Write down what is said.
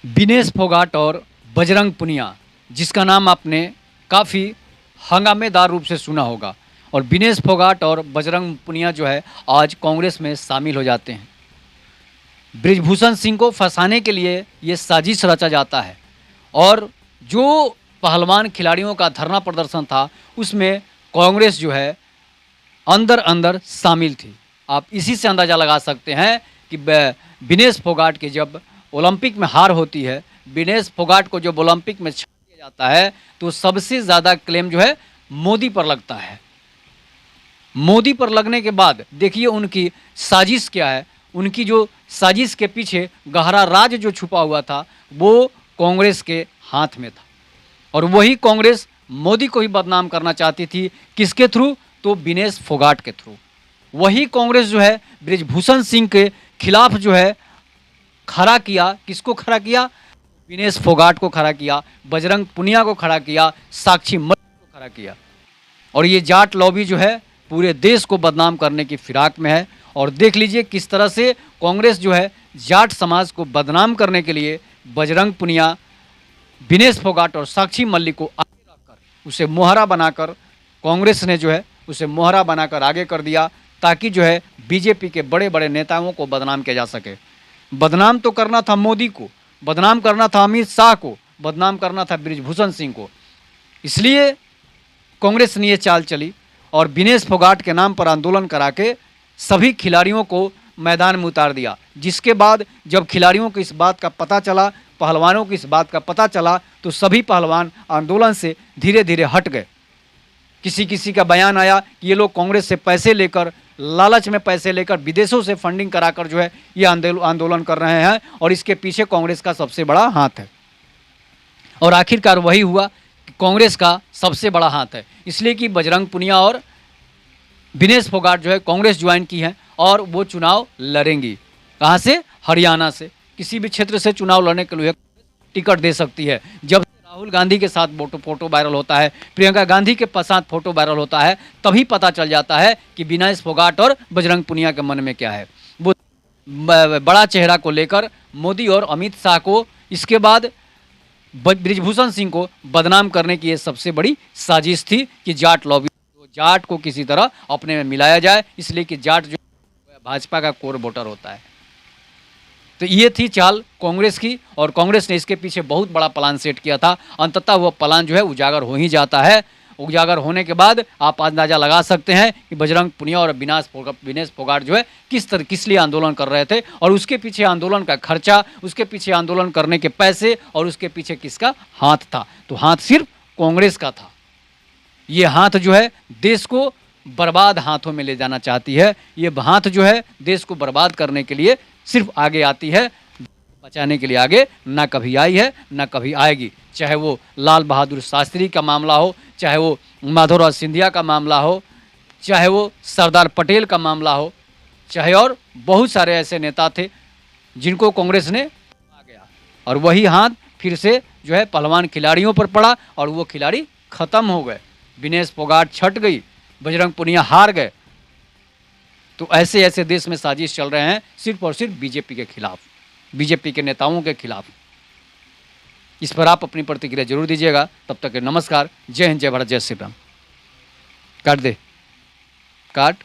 विनेश फोगाट और बजरंग पुनिया, जिसका नाम आपने काफ़ी हंगामेदार रूप से सुना होगा। और विनेश फोगाट और बजरंग पुनिया जो है आज कांग्रेस में शामिल हो जाते हैं। बृजभूषण सिंह को फंसाने के लिए ये साजिश रचा जाता है। और जो पहलवान खिलाड़ियों का धरना प्रदर्शन था उसमें कांग्रेस जो है अंदर अंदर शामिल थी। आप इसी से अंदाज़ा लगा सकते हैं कि विनेश फोगाट के जब ओलंपिक में हार होती है, विनेश फोगाट को जब ओलंपिक में छाड़ दिया जाता है तो सबसे ज़्यादा क्लेम जो है मोदी पर लगता है। मोदी पर लगने के बाद देखिए उनकी साजिश क्या है। उनकी जो साजिश के पीछे गहरा राज जो छुपा हुआ था वो कांग्रेस के हाथ में था। और वही कांग्रेस मोदी को ही बदनाम करना चाहती थी। किसके थ्रू? तो विनेश फोगाट के थ्रू। वही कांग्रेस जो है बृजभूषण सिंह के खिलाफ जो है खड़ा किया। किसको खड़ा किया? विनेश फोगाट को खड़ा किया, बजरंग पुनिया को खड़ा किया, साक्षी मलिक को खड़ा किया। और ये जाट लॉबी जो है पूरे देश को बदनाम करने की फिराक में है। और देख लीजिए किस तरह से कांग्रेस जो है जाट समाज को बदनाम करने के लिए बजरंग पुनिया, विनेश फोगाट और साक्षी मलिक को आगे रखकर उसे मोहरा बनाकर कांग्रेस ने जो है उसे मोहरा बनाकर आगे कर दिया, ताकि जो है बीजेपी के बड़े बड़े नेताओं को बदनाम किया जा सके। बदनाम तो करना था मोदी को, बदनाम करना था अमित शाह को, बदनाम करना था बृजभूषण सिंह को। इसलिए कांग्रेस ने ये चाल चली और विनेश फोगाट के नाम पर आंदोलन करा के सभी खिलाड़ियों को मैदान में उतार दिया। जिसके बाद जब खिलाड़ियों को इस बात का पता चला, पहलवानों को इस बात का पता चला, तो सभी पहलवान आंदोलन से धीरे धीरे हट गए। किसी किसी का बयान आया कि ये लोग कांग्रेस से पैसे लेकर, लालच में पैसे लेकर, विदेशों से फंडिंग कराकर जो है ये आंदोलन कर रहे हैं और इसके पीछे कांग्रेस का सबसे बड़ा हाथ है। और आखिरकार वही हुआ कि कांग्रेस का सबसे बड़ा हाथ है। इसलिए कि बजरंग पुनिया और विनेश फोगाट जो है कांग्रेस ज्वाइन की है और वो चुनाव लड़ेंगी। कहाँ से? हरियाणा से। किसी भी क्षेत्र से चुनाव लड़ने के लिए टिकट दे सकती है। जब राहुल गांधी के साथ फोटो वायरल होता है, प्रियंका गांधी के साथ फोटो वायरल होता है, तभी पता चल जाता है कि विनेश फोगाट और बजरंग पुनिया के मन में क्या है। वो बड़ा चेहरा को लेकर मोदी और अमित शाह को, इसके बाद बृजभूषण सिंह को बदनाम करने की ये सबसे बड़ी साजिश थी कि जाट लॉबी, जाट को किसी तरह अपने में मिलाया जाए, इसलिए कि जाट जो भाजपा का कोर वोटर होता है। तो ये थी चाल कांग्रेस की और कांग्रेस ने इसके पीछे बहुत बड़ा प्लान सेट किया था। अंततः वो प्लान जो है उजागर हो ही जाता है। उजागर होने के बाद आप अंदाज़ा लगा सकते हैं कि बजरंग पुनिया और विनेश फोगाट जो है किस लिए आंदोलन कर रहे थे और उसके पीछे आंदोलन का खर्चा, उसके पीछे आंदोलन करने के पैसे और उसके पीछे किसका हाथ था? तो हाथ सिर्फ कांग्रेस का था। ये हाथ जो है देश को बर्बाद हाथों में ले जाना चाहती है। ये हाथ जो है देश को बर्बाद करने के लिए सिर्फ आगे आती है, बचाने के लिए आगे ना कभी आई है ना कभी आएगी। चाहे वो लाल बहादुर शास्त्री का मामला हो, चाहे वो माधवराव सिंधिया का मामला हो, चाहे वो सरदार पटेल का मामला हो, चाहे और बहुत सारे ऐसे नेता थे जिनको कांग्रेस ने आ गया और वही हाथ फिर से जो है पहलवान खिलाड़ियों पर पड़ा और वो खिलाड़ी खत्म हो गए। विनेश फोगाट छट गई, बजरंग पुनिया हार गए। तो ऐसे ऐसे देश में साजिश चल रहे हैं सिर्फ और सिर्फ बीजेपी के खिलाफ, बीजेपी के नेताओं के खिलाफ। इस पर आप अपनी प्रतिक्रिया जरूर दीजिएगा। तब तक के नमस्कार, जय हिंद, जय भारत, जय श्री राम। काट दे, काट।